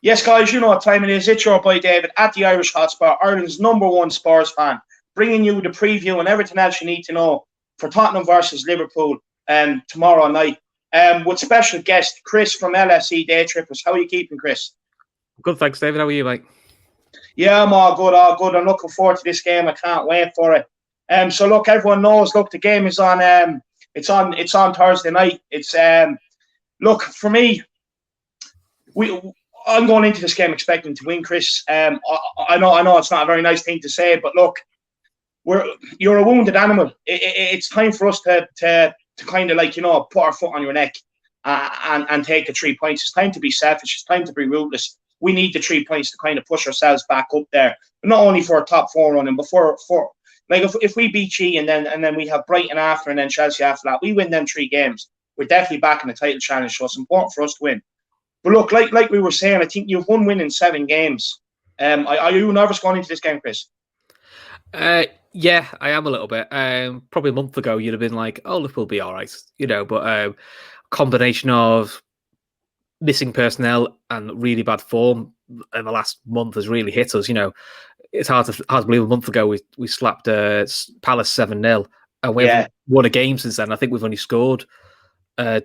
Yes, guys, you know what time it is. It's your boy David at the Irish Hotspot, Ireland's #1 Spurs fan, bringing you the preview and everything else you need to know for Tottenham versus Liverpool tomorrow night. With special guest Chris from LSE Day Trippers. How are you keeping, Chris? Good, thanks, David. How are you, mate? Yeah, I'm all good, all good. I'm looking forward to this game. I can't wait for it. So look, everyone knows. Look, the game is on. It's on Thursday night. It's look for me. I'm going into this game expecting to win, Chris. I know it's not a very nice thing to say, but look, you're a wounded animal. It's time for us to kind of put our foot on your neck and take the 3 points. It's time to be selfish. It's time to be ruthless. We need the 3 points to kind of push ourselves back up there, not only for a top four running, but for if we beat Chi and then we have Brighton after and then Chelsea after that, we win them 3 games. We're definitely back in the title challenge, so it's important for us to win. But look, like we were saying, I think you've one win in 7 games. Are you nervous going into this game, Chris? Yeah, I am a little bit. Probably a month ago, you'd have been like, "Oh, Liverpool will be all right," But combination of missing personnel and really bad form in the last month has really hit us. It's hard to believe a month ago we slapped Palace 7-0, and we haven't won a game since then. I think we've only scored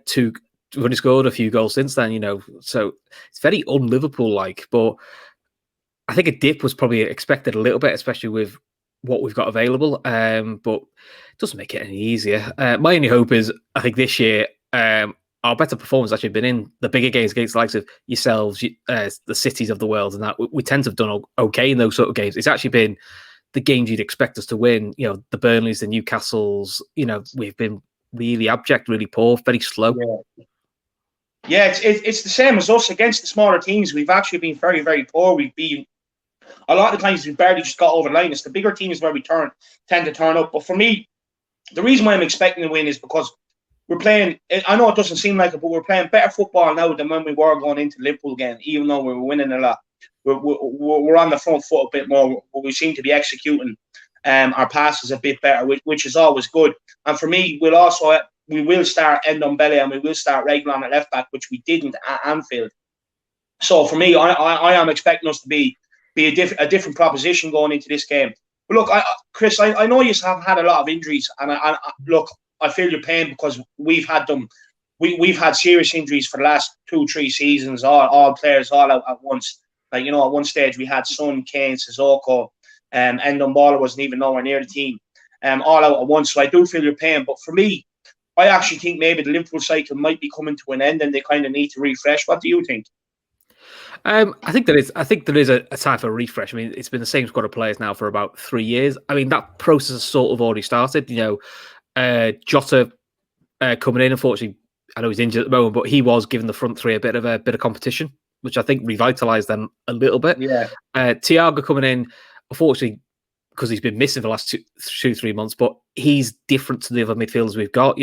two. We've only scored a few goals since then, so it's very un-Liverpool like. But I think a dip was probably expected a little bit, especially with what we've got available. But it doesn't make it any easier. My only hope is, I think this year our better performance has actually been in the bigger games against the likes of yourselves, the cities of the world, and that we tend to have done okay in those sort of games. It's actually been the games you'd expect us to win. The Burnleys, the Newcastles. We've been really abject, really poor, very slow. Yeah, it's the same as us against the smaller teams. We've actually been very, very poor. We've been a lot of the times we've barely just got over the line. It's the bigger teams where we tend to turn up. But for me, the reason why I'm expecting to win is because we're playing. I know it doesn't seem like it, but we're playing better football now than when we were going into the Liverpool game. Even though we were winning a lot, we're on the front foot a bit more. We seem to be executing our passes a bit better, which is always good. And for me, we will start Ndombele and we will start Reguilon at left back, which we didn't at Anfield. So for me, I am expecting us to be a different proposition going into this game. But look, Chris, I know you have had a lot of injuries, and I feel your pain because we've had them. We've had serious injuries for the last 2-3 seasons. All players all out at once. At one stage we had Son, Kane, Sissoko, Ndombele wasn't even nowhere near the team. All out at once. So I do feel your pain. But for me, I actually think maybe the Liverpool cycle might be coming to an end, and they kind of need to refresh. What do you think? I think there is a time for a refresh. I mean, it's been the same squad of players now for about 3 years. I mean, that process has sort of already started. Jota coming in. Unfortunately, I know he's injured at the moment, but he was giving the front three a bit of competition, which I think revitalised them a little bit. Yeah. Thiago coming in, unfortunately, because he's been missing for the last 2-3 months, but he's different to the other midfielders we've got.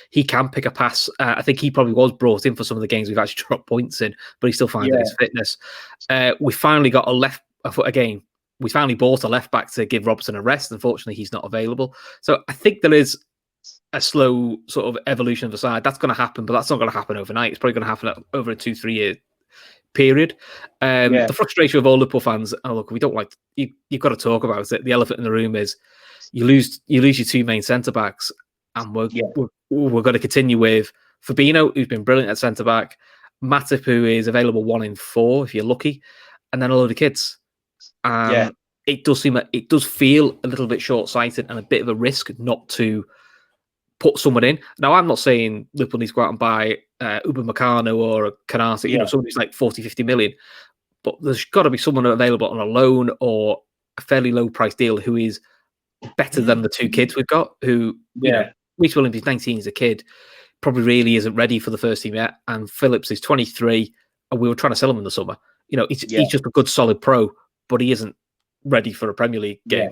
He can pick a pass. I think he probably was brought in for some of the games we've actually dropped points in, but he still finds his fitness. We finally got we finally bought a left back to give Robson a rest. Unfortunately, he's not available. So I think there is a slow sort of evolution of the side. That's going to happen, but that's not going to happen overnight. It's probably going to happen over a 2-3 year period. The frustration of all Liverpool fans, look, we don't like you've got to talk about it. The elephant in the room is you lose your 2 main centre backs, and we're going to continue with Fabinho, who's been brilliant at centre back, Matip, who is available 1 in 4 if you're lucky, and then a load of kids. It does feel a little bit short sighted and a bit of a risk not to put someone in. Now, I'm not saying Liverpool needs to go out and buy Upamecano or a Canate, someone who's like 40-50 million. But there's got to be someone available on a loan or a fairly low price deal who is better than the 2 kids we've got. Who, Reece Williams is 19, he's a kid, probably really isn't ready for the first team yet. And Phillips is 23, and we were trying to sell him in the summer. He's just a good, solid pro, but he isn't ready for a Premier League game.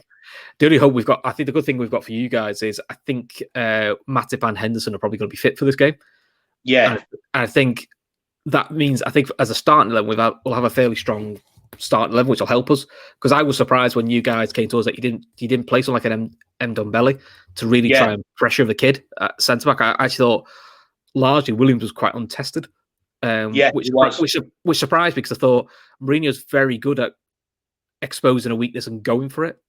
The only hope we've got, I think the good thing we've got for you guys is I think Matip and Henderson are probably going to be fit for this game. Yeah. And I think that means, as a starting 11, we'll have a fairly strong starting 11, which will help us. Because I was surprised when you guys came to us that you didn't play someone like an Ndombele to really try and pressure the kid at centre back. I actually thought largely Williams was quite untested. Yeah, which he was. which surprised me because I thought Mourinho's very good at exposing a weakness and going for it.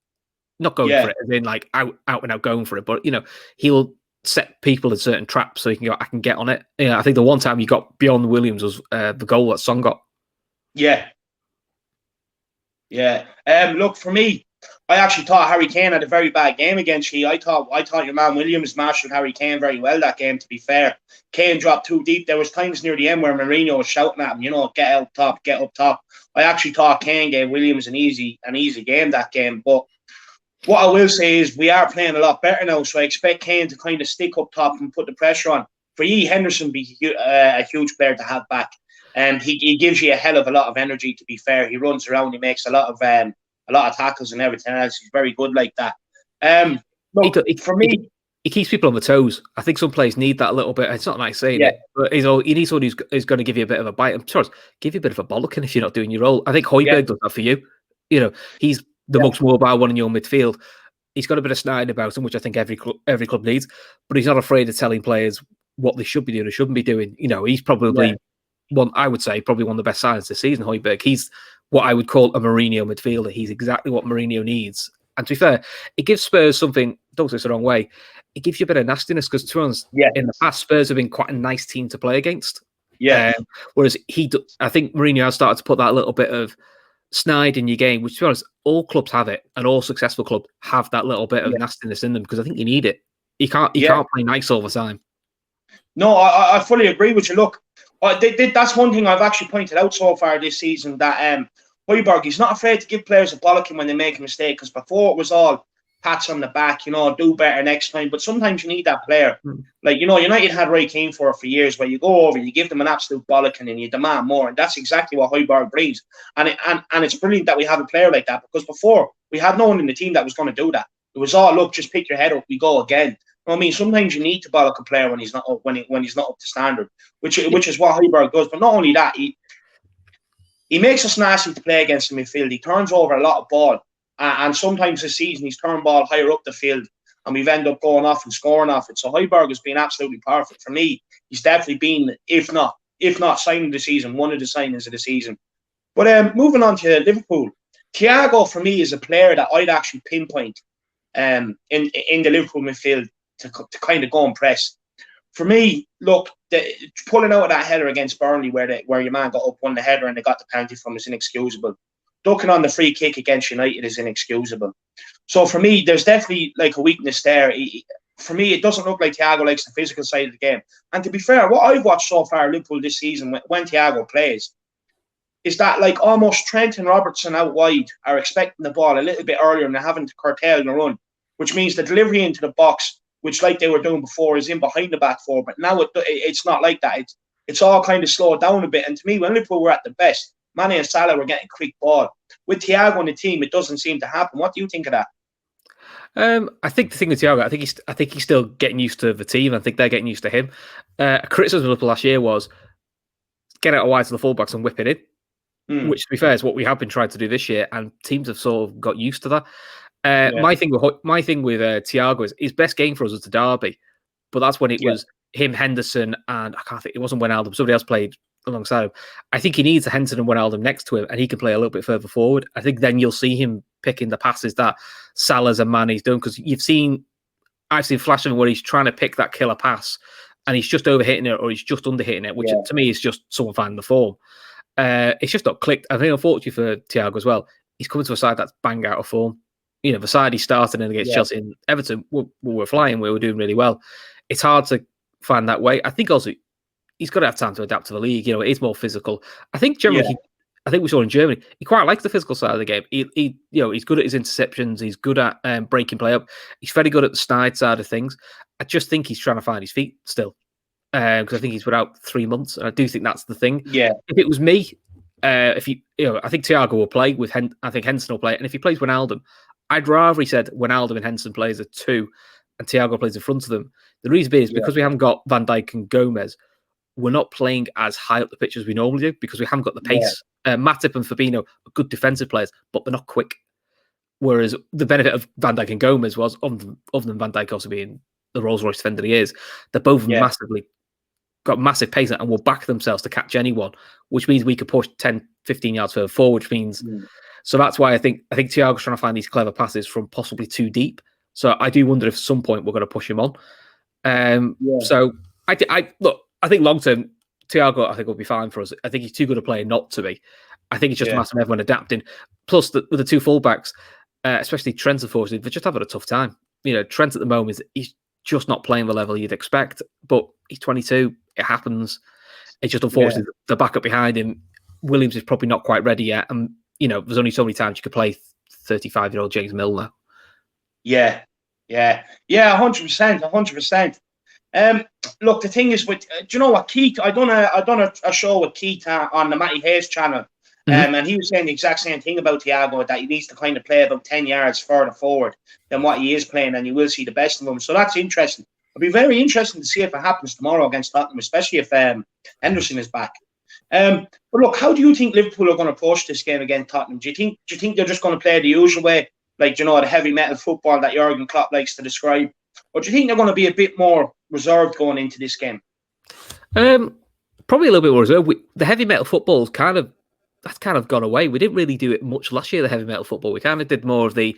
Not going for Yeah, it, as in like out and out going for it, but he'll set people in certain traps so he can go. I can get on it. Yeah, I think the one time he got beyond Williams was the goal that Son got. yeah, yeah. Look, for me, I actually thought Harry Kane had a very bad game against you. I thought your man Williams mastered Harry Kane very well that game. To be fair, Kane dropped too deep. There was times near the end where Mourinho was shouting at him, get up top, get up top. I actually thought Kane gave Williams an easy game that game. But what I will say is we are playing a lot better now, so I expect Kane to kind of stick up top and put the pressure on. For you, Henderson be a huge player to have back. He gives you a hell of a lot of energy. To be fair, he runs around, he makes a lot of tackles and everything else. He's very good like that. Look, for me, he keeps people on the toes. I think some players need that a little bit. It's not nice saying yeah, it, but he needs someone who's going to give you a bit of a bite. I'm sorry, give you a bit of a bollocking if you're not doing your role. I think Højbjerg does that for you. He's the most mobile one in your midfield. He's got a bit of snide about him, which I think every club needs, but he's not afraid of telling players what they should be doing or shouldn't be doing. He's probably one of the best signings this season, Højbjerg. He's what I would call a Mourinho midfielder. He's exactly what Mourinho needs. And to be fair, it gives Spurs something, don't take this the wrong way, it gives you a bit of nastiness because, to be honest, in the past, Spurs have been quite a nice team to play against. Yeah. Whereas I think Mourinho has started to put that little bit of snide in your game, which, to be honest, all clubs have it, and all successful clubs have that little bit of nastiness in them because I think you need it. You can't play nice all the time. No, I fully agree with you. Look, that's one thing I've actually pointed out so far this season, that Højbjerg, he's not afraid to give players a bollocking when they make a mistake, because before it was all pats on the back, do better next time. But sometimes you need that player. Like, United had Roy Keane for years, where you go over, you give them an absolute bollocking and you demand more. And that's exactly what Højbjerg brings. And it's brilliant that we have a player like that, because before we had no one in the team that was going to do that. It was all, look, just pick your head up, we go again. I mean, sometimes you need to bollock a player when he's not up, when he's not up to standard, which is what Højbjerg does. But not only that, he makes us nasty to play against the midfield. He turns over a lot of ball. And sometimes this season he's turned ball higher up the field, and we've ended up going off and scoring off it. So Højbjerg has been absolutely perfect for me. He's definitely been, if not signing of the season, one of the signings of the season. But moving on to Liverpool, Thiago for me is a player that I'd actually pinpoint in the Liverpool midfield to kind of go and press. For me, look, pulling out of that header against Burnley where your man got up, won the header, and they got the penalty from is inexcusable. Ducking on the free kick against United is inexcusable. So for me, there's definitely like a weakness there. For me, it doesn't look like Thiago likes the physical side of the game. And to be fair, what I've watched so far Liverpool this season when Thiago plays is that like almost Trent and Robertson out wide are expecting the ball a little bit earlier and they're having to curtail the run, which means the delivery into the box, which like they were doing before, is in behind the back four. But now it's not like that. It's all kind of slowed down a bit. And to me, when Liverpool were at the best, Mane and Salah were getting quick ball. With Thiago on the team, it doesn't seem to happen. What do you think of that? I think the thing with Thiago, I think he's still getting used to the team. I think they're getting used to him. Criticism of Liverpool last year was get out wide to the fullbacks and whip it in, which, to be fair, is what we have been trying to do this year, and teams have sort of got used to that. My thing with Thiago is his best game for us was the derby, but that's when it was him, Henderson, and I can't think, it wasn't Wijnaldum. Somebody else played alongside him. I think he needs a Henderson and Wijnaldum next to him, and he can play a little bit further forward. I think then you'll see him picking the passes that Salah's and Mane's doing, because I've seen flashes of him where he's trying to pick that killer pass and he's just overhitting it or he's just underhitting it, which to me is just someone finding the form. It's just not clicked. I think, unfortunately for Thiago as well, he's coming to a side that's bang out of form. The side he started in against Chelsea and Everton, we were flying, we were doing really well. It's hard to find that way. I think also he's got to have time to adapt to the league. It is more physical. I think generally, I think we saw in Germany, he quite likes the physical side of the game. He's good at his interceptions. He's good at breaking play up. He's very good at the snide side of things. I just think he's trying to find his feet still, because I think he's been out 3 months, and I do think that's the thing. Yeah. If it was me, I think Thiago will play with. I think Henderson will play, and if he plays Wijnaldum, I'd rather he said Wijnaldum and Henderson plays a 2, and Thiago plays in front of them. The reason being is because we haven't got Van Dijk and Gomez, we're not playing as high up the pitch as we normally do because we haven't got the pace. Matip and Fabinho are good defensive players, but they're not quick. Whereas the benefit of Van Dijk and Gomez was, other than Van Dijk also being the Rolls-Royce defender he is, they're both massively got massive pace and will back themselves to catch anyone, which means we could push 10, 15 yards further forward, which means so that's why I think Thiago's trying to find these clever passes from possibly too deep. So I do wonder if at some point we're going to push him on. So I look, I think long term Thiago I think will be fine for us. I think he's too good a player not to be. I think it's just a matter of everyone adapting. Plus, with the two fullbacks, especially Trent, unfortunately, they're just having a tough time. You know, Trent at the moment he's just not playing the level you'd expect. But he's 22. It happens. It's just unfortunate the backup behind him. Williams is probably not quite ready yet, and you know, there's only so many times you could play 35-year-old James Milner. Yeah, 100%. Look, the thing is, with do you know what, Keith? I done a show with Keith on the Matty Hayes channel, and he was saying the exact same thing about Thiago, that he needs to kind of play about 10 yards further forward than what he is playing, and you will see the best of him. So that's interesting. It'll be very interesting to see if it happens tomorrow against Tottenham, especially if Henderson is back. But look, how do you think Liverpool are going to approach this game against Tottenham? Do you think they're just going to play the usual way, like, you know, the heavy metal football that Jurgen Klopp likes to describe, or do you think they're going to be a bit more reserved going into this game? Probably a little bit more reserved. The heavy metal football that's kind of gone away. We didn't really do it much last year. The heavy metal football, we kind of did more of the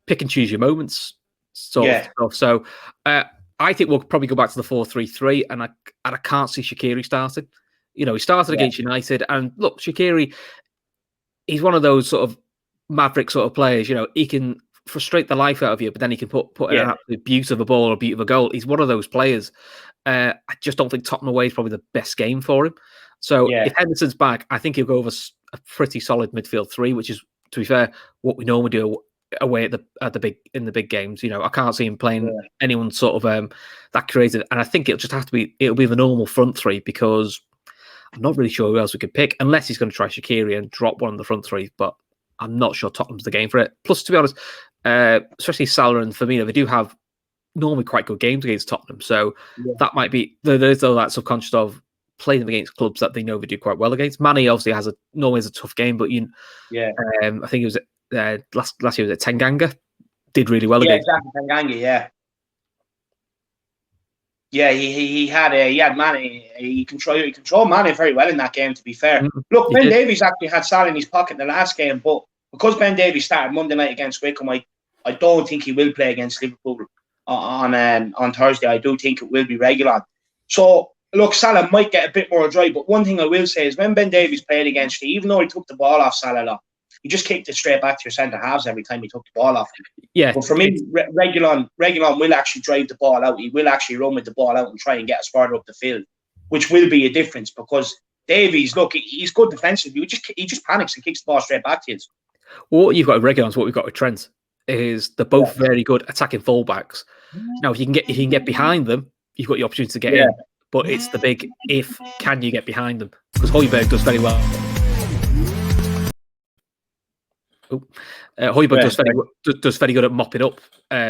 pick and choose your moments sort of stuff. So I think we'll probably go back to the 4-3-3, and I can't see Shaqiri starting. You know, he started against United, and look, Shaqiri, he's one of those sort of maverick sort of players. You know, he can frustrate the life out of you, but then he can put an absolute beauty of a ball or a beauty of a goal. He's one of those players. I just don't think Tottenham away is probably the best game for him. So if Henderson's back, I think he'll go over a pretty solid midfield three, which is, to be fair, what we normally do away at the big games. You know, I can't see him playing anyone sort of that creative, and I think it'll be the normal front three, because I'm not really sure who else we could pick, unless he's going to try Shaqiri and drop one of the front three, but I'm not sure Tottenham's the game for it. Plus, to be honest, especially Salah and Firmino, they do have normally quite good games against Tottenham, so that might be there's all that subconscious of playing them against clubs that they know they do quite well against. Mane obviously normally has a tough game, but I think it was last year was at Tanganga, did really well against. Yeah, exactly, Tanganga, Yeah, he had Mane. He controlled Mane very well in that game, to be fair. Look, Ben Davies actually had Salah in his pocket in the last game, but because Ben Davies started Monday night against Wickham, I don't think he will play against Liverpool on Thursday. I do think it will be Reguilon. So, look, Salah might get a bit more dry, but one thing I will say is when Ben Davies played against you, even though he took the ball off Salah a lot, he just kicked it straight back to your centre halves every time he took the ball off him. Yeah. But for me, Reguilon will actually drive the ball out. He will actually run with the ball out and try and get us further up the field, which will be a difference, because Davies, look, he's good defensively. He just panics and kicks the ball straight back to you. Well, what you've got with Reguilon is what we've got with Trent, is they're both very good attacking fullbacks. Now, if you can get behind them, you've got the opportunity to get in. But it's the big can you get behind them? Because Højbjerg does very well. Højbjerg does very good at mopping up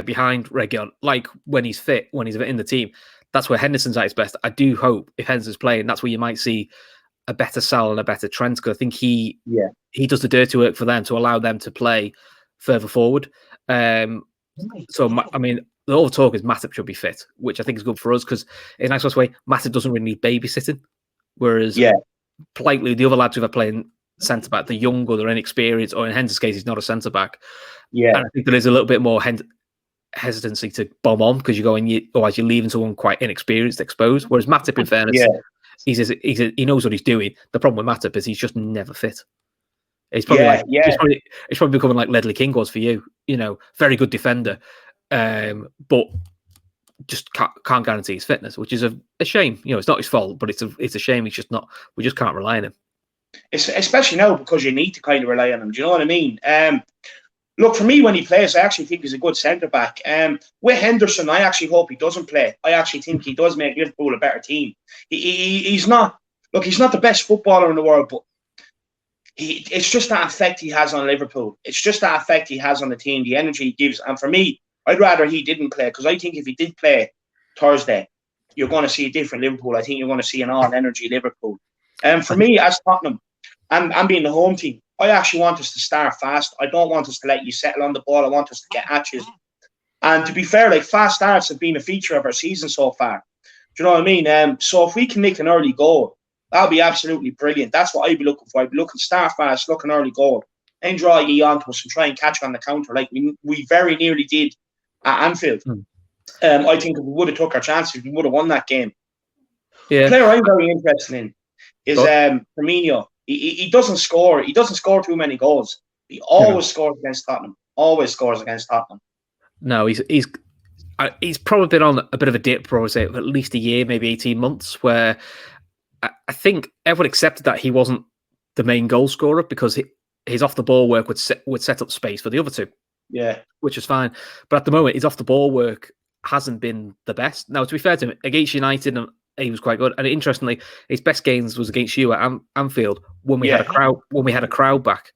behind Reguilon, like when he's fit, when he's in the team. That's where Henderson's at his best. I do hope if Henderson's playing, that's where you might see a better Salah and a better Trent, because I think he does the dirty work for them to allow them to play further forward. So, I mean, the whole talk is Matip should be fit, which I think is good for us, because in a nice way, Matip doesn't really need babysitting. Whereas, politely, the other lads who are playing centre back, they're young or they're inexperienced, or in Henderson's case, he's not a centre back. And I think there is a little bit more hesitancy to bomb on, because otherwise you're leaving someone quite inexperienced exposed. Whereas Matip, in fairness, he knows what he's doing. The problem with Matip is he's just never fit. It's probably it's probably becoming like Ledley King was for you. You know, very good defender, but just can't guarantee his fitness, which is a shame. You know, it's not his fault, but it's a shame. It's just not. We just can't rely on him. It's especially now, because you need to kind of rely on him. Do you know what I mean? Look, for me, when he plays, I actually think he's a good centre back. With Henderson, I actually hope he doesn't play. I actually think he does make Liverpool a better team. He's not. Look, he's not the best footballer in the world, but it's just that effect he has on Liverpool. It's just that effect he has on the team, the energy he gives. And for me, I'd rather he didn't play, because I think if he did play Thursday, you're going to see a different Liverpool. I think you're going to see an all-energy Liverpool. For me, as Tottenham, and being the home team, I actually want us to start fast. I don't want us to let you settle on the ball. I want us to get at you. And to be fair, like, fast starts have been a feature of our season so far. Do you know what I mean? So if we can nick an early goal, that'll be absolutely brilliant. That's what I'd be looking for. I'd be looking start fast, look an early goal, and draw ye onto us and try and catch on the counter like we very nearly did at Anfield. I think if we would have took our chances, we would have won that game. Yeah. A player I'm very interested in is Firmino. He doesn't score. He doesn't score too many goals. He always scores against Tottenham. Always scores against Tottenham. No, he's probably been on a bit of a dip for, I would say, at least a year, maybe 18 months, where I think everyone accepted that he wasn't the main goal scorer because his off the ball work would set up space for the other two. Yeah, which is fine. But at the moment, his off the ball work hasn't been the best. Now, to be fair to him, against United, he was quite good. And interestingly, his best games was against you at Anfield when we had a crowd. When we had a crowd back,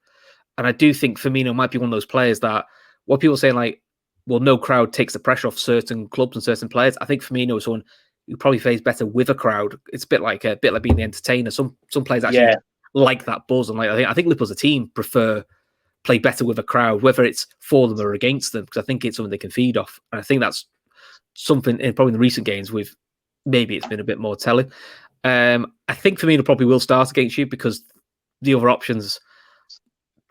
and I do think Firmino might be one of those players that what people say like, well, no crowd takes the pressure off certain clubs and certain players. I think Firmino is someone who probably plays better with a crowd. It's a bit like being the entertainer. Some players actually like that buzz, and like I think Liverpool as a team play better with a crowd, whether it's for them or against them, because I think it's something they can feed off. And I think that's something probably in the recent games maybe it's been a bit more telling. I think Firmino probably will start against you because the other options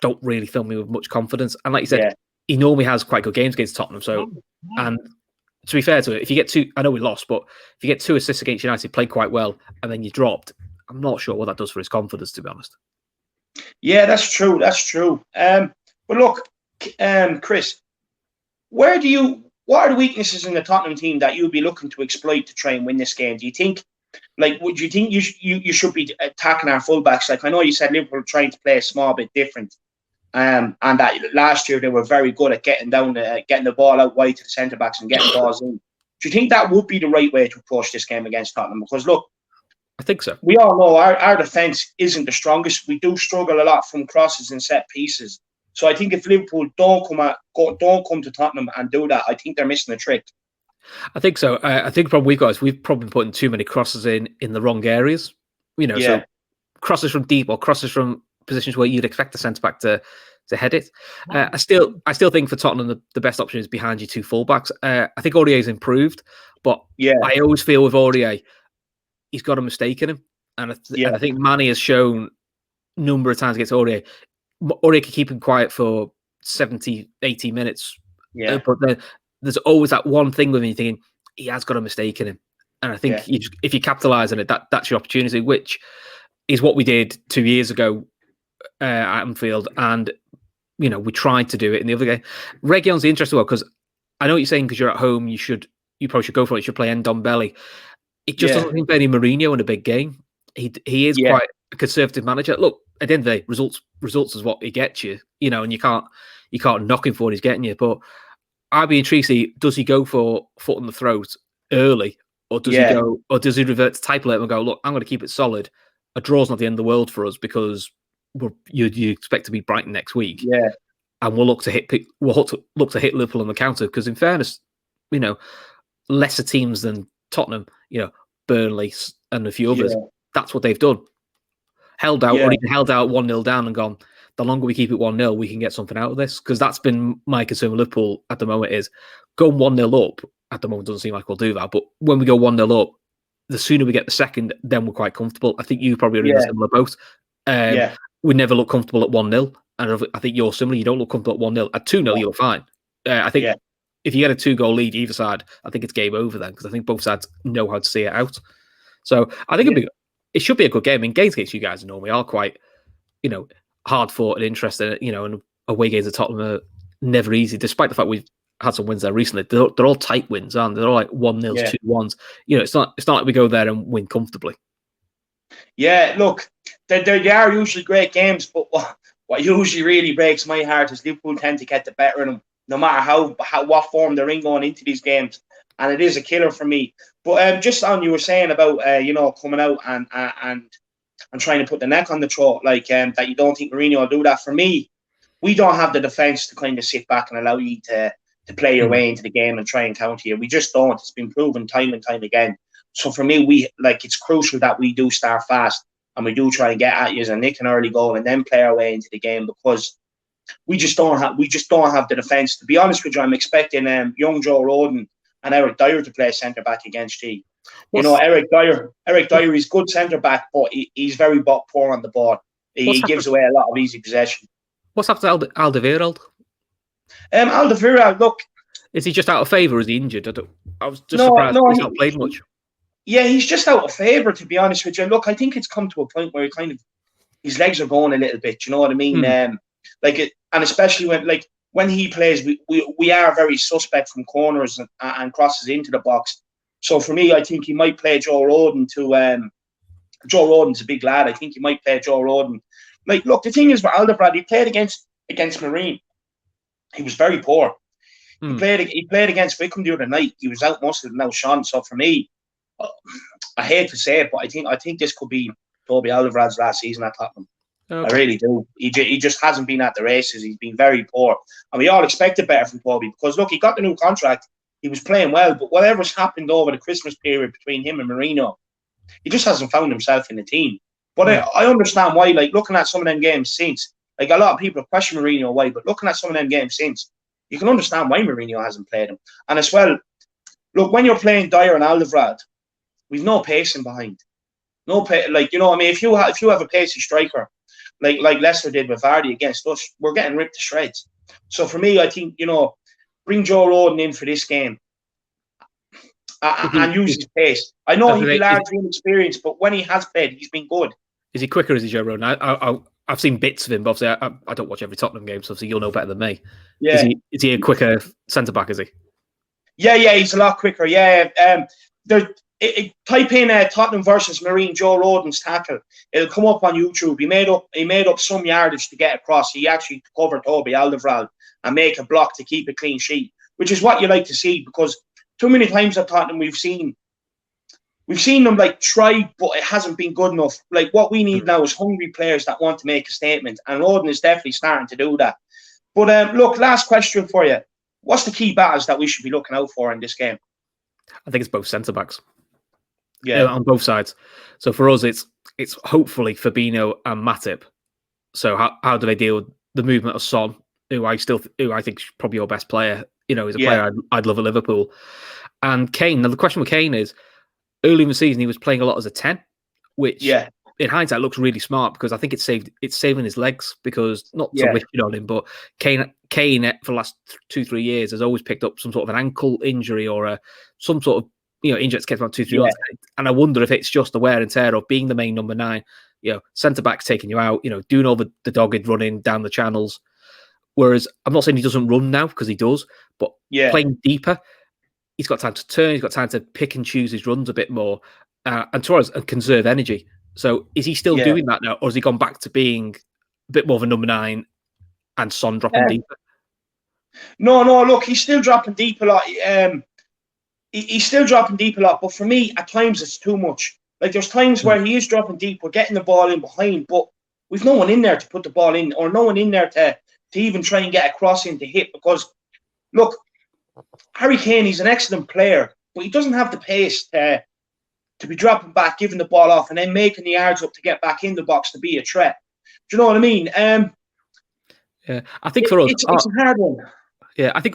don't really fill me with much confidence. And like you said, he normally has quite good games against Tottenham. So, and to be fair to it, if you get two, I know we lost, but if you get 2 assists against United, played quite well, and then you dropped, I'm not sure what that does for his confidence, to be honest. Yeah, that's true. That's true. But look, Chris, what are the weaknesses in the Tottenham team that you'd be looking to exploit to try and win this game? Do you think, would you think you should be attacking our fullbacks? Like I know you said Liverpool trying to play a small bit different, and that last year they were very good at getting the ball out wide to the centre backs and getting balls in. Do you think that would be the right way to approach this game against Tottenham? Because look, I think so. We all know our defence isn't the strongest. We do struggle a lot from crosses and set pieces. So I think if Liverpool don't come to Tottenham and do that, I think they're missing a trick. I think so. I think the problem we've got is we've probably putting too many crosses in the wrong areas. So crosses from deep or crosses from positions where you'd expect the centre back to head it. I still think for Tottenham the best option is behind you 2 fullbacks. I think Aurier's improved, but I always feel with Aurier, he's got a mistake in him. And I think Mane has shown a number of times against Aurier. Aurier can keep him quiet for 70, 80 minutes. Yeah. But then there's always that one thing with him, you're thinking, he has got a mistake in him. And I think if you capitalise on it, that's your opportunity, which is what we did 2 years ago at Anfield. And, we tried to do it in the other game. Reguilón's the interesting one because I know what you're saying because you're at home, you probably should go for it. You should play Ndombele. It just doesn't think any Mourinho in a big game. He is quite a conservative manager. Look, at the end of the day, results is what he gets you, and you can't knock him for what he's getting you. But I'd be intrigued to see, does he go for foot on the throat early, or does he revert to type it and go, look, I'm going to keep it solid. A draw's not the end of the world for us because you expect to be Brighton next week. Yeah, and we'll look to hit Liverpool on the counter because, in fairness, lesser teams than Tottenham, Burnley and a few others, that's what they've done. Held out, or even held out 1-0 down and gone, the longer we keep it 1-0, we can get something out of this. Because that's been my concern with Liverpool at the moment is going 1-0 up, at the moment doesn't seem like we'll do that, but when we go 1-0 up, the sooner we get the second, then we're quite comfortable. I think you probably are in a similar boat. We never look comfortable at 1-0, and I think you're similar. You don't look comfortable at 1-0. At 2-0, you're fine. I think if you get a 2-goal lead either side, I think it's game over then because I think both sides know how to see it out. So I think it should be a good game. I mean, games against you guys normally are quite, hard fought and interesting. And away games at Tottenham are never easy, despite the fact we've had some wins there recently. They're all tight wins, aren't they? They're all like 1-0s, 2-1s. It's not like we go there and win comfortably. Yeah, look, they are usually great games, but what usually really breaks my heart is Liverpool tend to get the better of them, no matter what form they're in going into these games, and it is a killer for me. But just on you were saying about coming out and trying to put the neck on the throat, that you don't think Mourinho will do that. For me, we don't have the defence to kind of sit back and allow you to play your way into the game and try and counter you. We just don't. It's been proven time and time again. So for me, it's crucial that we do start fast and we do try and get at you and nick an early goal and then play our way into the game because we just don't have the defence. To be honest with you, I'm expecting young Joe Rodon and Eric Dyer to play centre back against G. What's Eric Dyer is good centre back, but he's very poor on the ball. He gives away a lot of easy possession. what's happened to Alderweireld? Alderweireld, look, Is he just out of favour? Is he injured? I was just no, surprised no, he's not played much. Yeah, he's just out of favour, to be honest with you. Look, I think it's come to a point where his legs are going a little bit. You know what I mean? And especially when he plays, we are very suspect from corners and crosses into the box. So for me, I think he might play Joe Rodon to. Joe Rodon's a big lad. I think he might play Joe Rodon. Look, the thing is with Alderweireld, he played against Marine. He was very poor. He played against Wickham the other night. He was out muscled and outshone. So for me, I hate to say it, but I think this could be Toby Alderweireld's last season at Tottenham. Okay. I really do. He just hasn't been at the races. He's been very poor. And we all expected better from Toby because, look, he got the new contract. He was playing well, but whatever's happened over the Christmas period between him and Mourinho, he just hasn't found himself in the team. But I understand why, looking at some of them games since, a lot of people have questioned Mourinho why, but looking at some of them games since, you can understand why Mourinho hasn't played him. And as well, look, when you're playing Dyer and Alderweireld, we've no pacing behind. No you know what I mean? If you have a pacey striker, like Leicester did with Vardy against us, we're getting ripped to shreds. So for me, I think, bring Joe Rodon in for this game and use his pace. I know he'd be largely inexperienced, but when he has played, he's been good. Is he quicker as Joe Rodon? I've seen bits of him, but obviously I don't watch every Tottenham game, so obviously you'll know better than me. Yeah. Is he a quicker centre back? Is he? Yeah, he's a lot quicker. Yeah, type in Tottenham versus Marine Joe Rodon's tackle. It'll come up on YouTube. He made up some yardage to get across. He actually covered Toby Alderweireld and make a block to keep a clean sheet, which is what you like to see because too many times at Tottenham we've seen them try, but it hasn't been good enough. What we need now is hungry players that want to make a statement, and Rodon is definitely starting to do that. But look, last question for you: what's the key battles that we should be looking out for in this game? I think it's both centre backs. Yeah, on both sides. So for us, it's hopefully Fabinho and Matip. So how do they deal with the movement of Son, who I think is probably your best player? He's a player I'd love at Liverpool. And Kane. Now the question with Kane is, early in the season he was playing a lot as a 10, which in hindsight looks really smart because I think it's saving his legs because not to wish it on him, but Kane for the last 2-3 years has always picked up some sort of an ankle injury or some sort of injury that's kept him out 2-3 months. And I wonder if it's just the wear and tear of being the main number 9, centre backs taking you out, doing all the dogged running down the channels. Whereas I'm not saying he doesn't run now because he does, but playing deeper, he's got time to turn, he's got time to pick and choose his runs a bit more and conserve energy. So is he still doing that now, or has he gone back to being a bit more of a number 9 and Son dropping deeper? No, look, he's still dropping deep a lot. He's still dropping deep a lot, but for me, at times it's too much. There's times where he is dropping deep, we're getting the ball in behind, but we've no one in there to put the ball in, or no one in there to even try and get a cross in to hit. Because, look, Harry Kane, he's an excellent player, but he doesn't have the pace to be dropping back, giving the ball off, and then making the yards up to get back in the box to be a threat. Do you know what I mean? I think for us, it's a hard one. Yeah, I think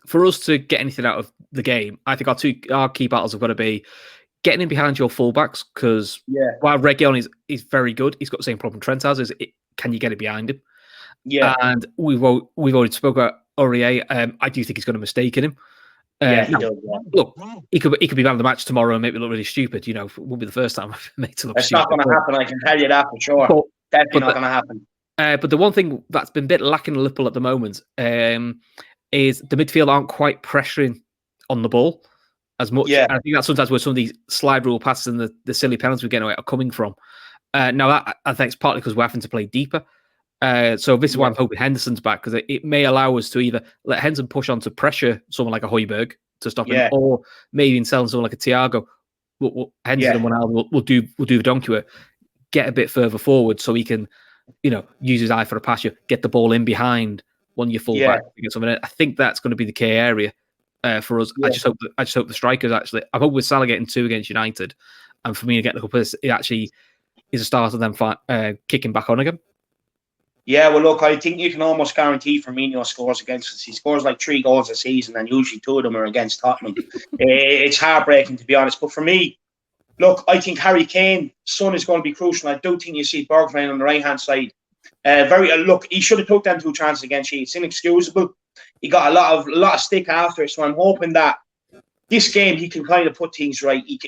for us to get anything out of the game, I think our key battles have got to be getting in behind your fullbacks because while Reguilon is very good, he's got the same problem Trent has. Can you get it behind him? Yeah, and we've already spoken about Aurier. I do think he's got a mistake in him. He does, Look, he could be man of the match tomorrow and make me look really stupid. It won't be the first time I've made to look It's stupid. not going to happen. I can tell you that for sure. Definitely not going to happen. But the one thing that's been a bit lacking in Liverpool at the moment is the midfield aren't quite pressuring on the ball as much. Yeah. And I think that's sometimes where some of these slide rule passes and the silly penalties we're getting away are coming from. Now, I think it's partly because we're having to play deeper. So this is why I'm hoping Henderson's back, because it may allow us to either let Henderson push on to pressure someone like a Højbjerg to stop him, or maybe in selling someone like a Thiago. Henderson and Wijnaldum will do the donkey work, get a bit further forward so he can, use his eye for a pass, get the ball in behind one of your fullback. I think that's going to be the key area for us. I just hope the strikers actually. I hope with Salah getting 2 against United, and for me to get the couple, it actually is a start of them kicking back on again. Yeah, well, look, I think you can almost guarantee Firmino scores against us. He scores like 3 goals a season, and usually 2 of them are against Tottenham. It's heartbreaking, to be honest. But for me, look, I think Harry Kane, son, is going to be crucial. I do think you see Bergwijn on the right-hand side. Look, he should have took them 2 chances against you. It's inexcusable. He got a lot of stick after it, so I'm hoping that this game he can kind of put things right. He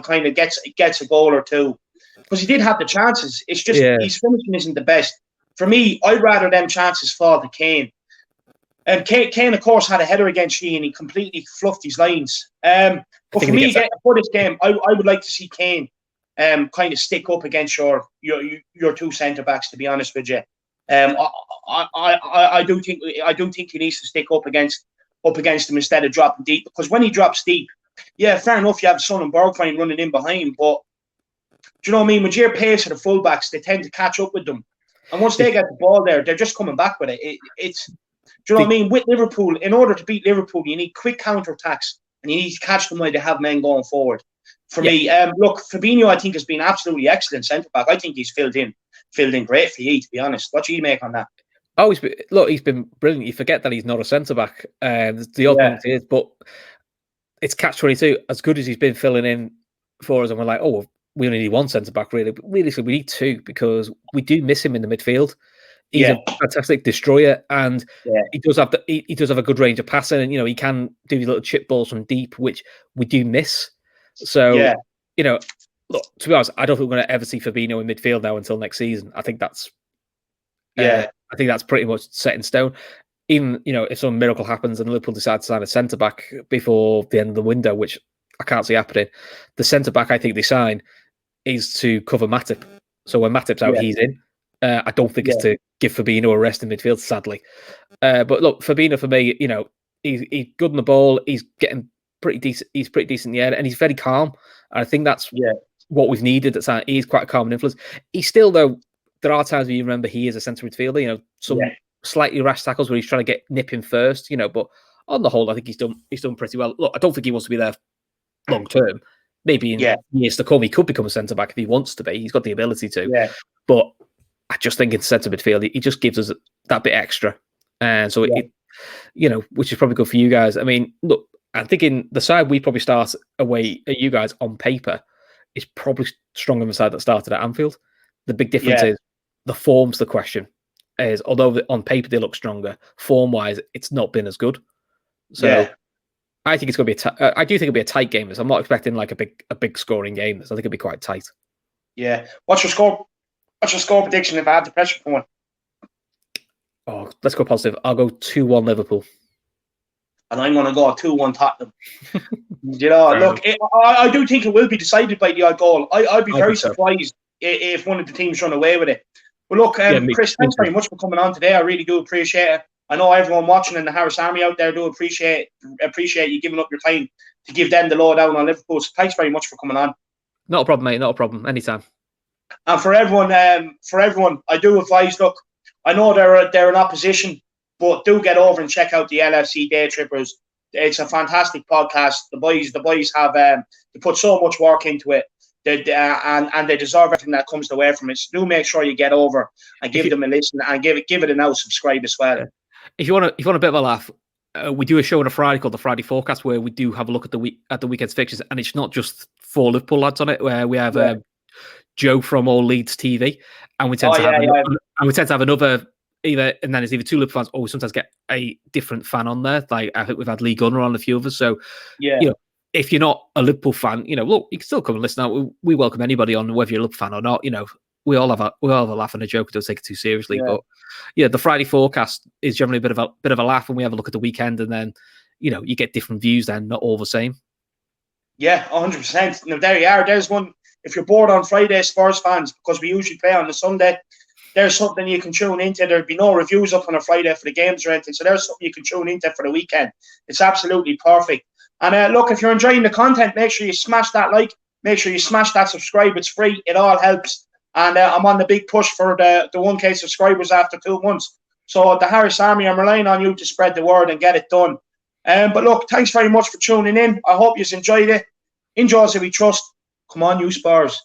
kind of gets a goal or two, because he did have the chances. It's just his finishing isn't the best. For me, I'd rather them chances fall to Kane. And Kane, of course, had a header against you, and he completely fluffed his lines. But for me, for this game, I would like to see Kane kind of stick up against your 2 centre backs. To be honest with you, I do think he needs to stick up against them instead of dropping deep. Because when he drops deep, yeah, fair enough, you have Son and Bergwijn running in behind, but do you know what I mean? With your pace of the fullbacks, they tend to catch up with them. And once they get the ball there, they're just coming back with it. Do you know what I mean? With Liverpool, in order to beat Liverpool, you need quick counter-attacks, and you need to catch them while they have men going forward. For me, look, Fabinho, I think, has been absolutely excellent centre-back. I think he's filled in great for you, to be honest. What do you make on that? Oh, he's been brilliant. You forget that he's not a centre-back. The odd moment he is, but it's catch-22. As good as he's been filling in for us, and we're like, oh, we only need 1 centre-back, really. But really, we need 2, because we do miss him in the midfield. He's a fantastic destroyer, and he does have a good range of passing, and he can do these little chip balls from deep, which we do miss. So look, to be honest, I don't think we're going to ever see Fabinho in midfield now until next season. I think that's pretty much set in stone. Even if some miracle happens and Liverpool decide to sign a centre back before the end of the window, which I can't see happening, the centre back I think they sign is to cover Matip. So when Matip's out, he's in. I don't think it's to give Fabinho a rest in midfield, sadly. But look, Fabinho, for me, he's good on the ball. He's getting pretty decent. He's pretty decent in the air, and he's very calm. And I think that's what we've needed. He's quite a calm influence. He's still, though, there are times where you remember he is a centre midfielder. Some slightly rash tackles where he's trying to nip him first. But on the whole, I think he's done pretty well. Look, I don't think he wants to be there long term. Maybe in years to come, he could become a centre back if he wants to be. He's got the ability to. Yeah. But I just think in centre midfield, he just gives us that bit extra. And so, which is probably good for you guys. I mean, look, I'm thinking the side we probably start away at you guys on paper is probably stronger than the side that started at Anfield. The big difference is the form's the question. Is although on paper they look stronger, form-wise, it's not been as good. So I think it's going to be I do think it'll be a tight game. I'm not expecting like a big scoring game. So I think it'll be quite tight. Yeah. What's your score prediction if I had the pressure for one? Oh, let's go positive. I'll go 2-1 Liverpool. And I'm going to go 2-1 Tottenham. Look, I do think it will be decided by the odd goal. I'd be very surprised if one of the teams run away with it. But look, Chris, thanks very much for coming on today. I really do appreciate it. I know everyone watching in the Harris Army out there do appreciate you giving up your time to give them the lowdown on Liverpool. So thanks very much for coming on. Not a problem, mate. Not a problem. Anytime. And for everyone, I do advise. Look, I know they're in opposition, but do get over and check out the LFC Day Trippers. It's a fantastic podcast. The boys have they put so much work into it. And they deserve everything that comes away from it. So do make sure you get over and give them a listen and give it a now subscribe as well. If you want a bit of a laugh, we do a show on a Friday called the Friday Forecast where we do have a look at the weekend's fixtures, and it's not just 4 Liverpool lads on it. Where we have Joe from All Leeds TV, and we tend to have another either, and then it's either 2 Liverpool fans, or we sometimes get a different fan on there. Like I think we've had Lee Gunner on a few others. So if you're not a Liverpool fan, look, you can still come and listen out. We welcome anybody on, whether you're a Liverpool fan or not. We all have a laugh and a joke. Don't take it too seriously. But the Friday Forecast is generally a bit of a laugh, and we have a look at the weekend, and then you get different views. Then not all the same. Yeah, 100%. Now there you are. There's one. If you're bored on Friday, Spurs fans, because we usually play on the Sunday, there's something you can tune into. There'll be no reviews up on a Friday for the games or anything, so there's something you can tune into for the weekend. It's absolutely perfect. And look, if you're enjoying the content, make sure you smash that like. Make sure you smash that subscribe. It's free. It all helps. And I'm on the big push for the 1K subscribers after 2 months. So the Harris Army, I'm relying on you to spread the word and get it done. But look, thanks very much for tuning in. I hope you've enjoyed it. Enjoy as we trust. Come on, you Spurs.